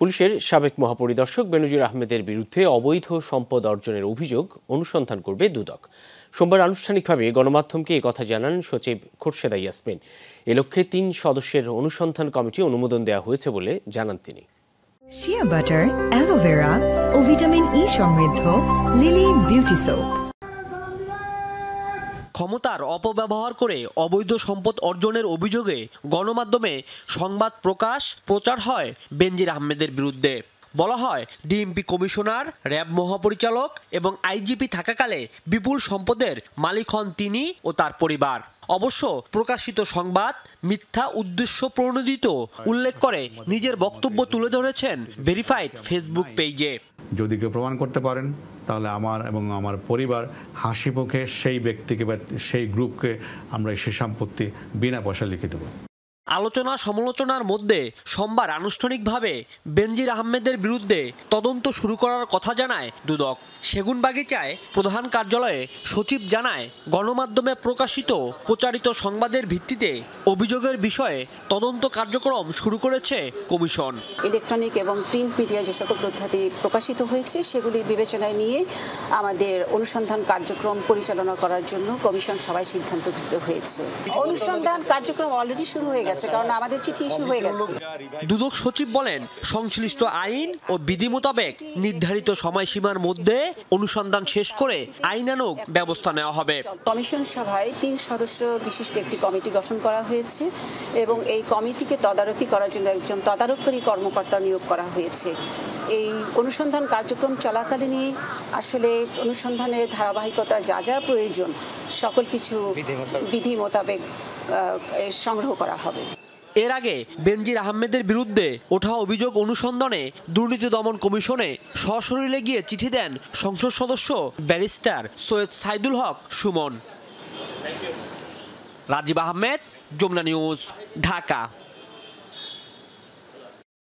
পুলিশের সাবেক মহাপরিদর্শক বেনজির আহমেদের বিরুদ্ধে অবৈধ সম্পদ অর্জনের অভিযোগ অনুসন্ধান করবে দুদক। সোমবার আনুষ্ঠানিকভাবে গণমাধ্যমকে কথা জানান সচিব খোরশেদা ইয়াসমিন। এ লক্ষ্যে ৩ সদস্যের অনুসন্ধান কমিটি অনুমোদন দেওয়া হয়েছে বলে জানান তিনি। শিয়া বাটার, অ্যালোভেরা ও ভিটামিন ই সমৃদ্ধ লিলি বিউটি সোপ। ক্ষমতার অপব্যবহার করে অবৈধ সম্পদ অর্জনের অভিযোগে গণমাধ্যমে সংবাদ প্রচার হয় বেনজির আহমেদের বিরুদ্ধে। বলা হয়, ডিএমপি কমিশনার, র্যাব মহাপরিচালক এবং আইজিপি থাকাকালে বিপুল সম্পদের মালিক হন তিনি ও তার পরিবার। অবশ্য প্রকাশিত সংবাদ মিথ্যা উদ্দেশ্য প্রণোদিত উল্লেখ করে নিজের বক্তব্য তুলে ধরেছেন ভেরিফাইড ফেসবুক পেজে। যদি কেউ প্রমাণ করতে পারেন তাহলে আমার এবং আমার পরিবার হাসি মুখে সেই ব্যক্তিকে বা সেই গ্রুপকে আমরা সে সম্পত্তি বিনা পয়সা লিখে দেব। আলোচনা সমালোচনার মধ্যে সোমবার আনুষ্ঠানিকভাবে বেনজির আহমেদের বিরুদ্ধে তদন্ত শুরু করার কথা জানায় দুদক। সেগুনবাগিচায় প্রধান কার্যালয়ে সচিব জানায়, গণমাধ্যমে প্রচারিত সংবাদের ভিত্তিতে অভিযোগের বিষয়ে তদন্ত কার্যক্রম শুরু করেছে কমিশন। ইলেকট্রনিক এবং প্রিন্ট মিডিয়ায় যে সকল তথ্যাদি প্রকাশিত হয়েছে সেগুলি বিবেচনায় নিয়ে আমাদের অনুসন্ধান কার্যক্রম পরিচালনা করার জন্য কমিশন সবাই সিদ্ধান্ত গৃহীত হয়েছে। অনুসন্ধান কার্যক্রম অলরেডি শুরু হয়ে গেছে, কারণ আমাদের চিঠি ইস্যু হয়ে গেছে। দুদক সচিব বলেন, সংশ্লিষ্ট আইন ও বিধি মোতাবেক নির্ধারিত সময়সীমার মধ্যে অনুসন্ধান শেষ করে আইনানুগ ব্যবস্থা নেওয়া হবে। কমিশন সভায় ৩ সদস্য বিশিষ্ট একটি কমিটি গঠন করা হয়েছে এবং এই কমিটিকে তদারকি করার জন্য একজন তদারককারী কর্মকর্তা নিয়োগ করা হয়েছে। এই অনুসন্ধান কার্যক্রম চলাকালীনই আসলে অনুসন্ধানের ধারাবাহিকতা যা যা প্রয়োজন সকল কিছু বিধি মোতাবেক সংগ্রহ করা হবে। এর আগে বেনজির আহমেদের বিরুদ্ধে ওঠা অভিযোগ অনুসন্ধানে দুর্নীতি দমন কমিশনে সশরীরে গিয়ে চিঠি দেন সংসদ সদস্য ব্যারিস্টার সৈয়দ সাইদুল হক সুমন। রাজীব আহমেদ, যমুনা নিউজ, ঢাকা।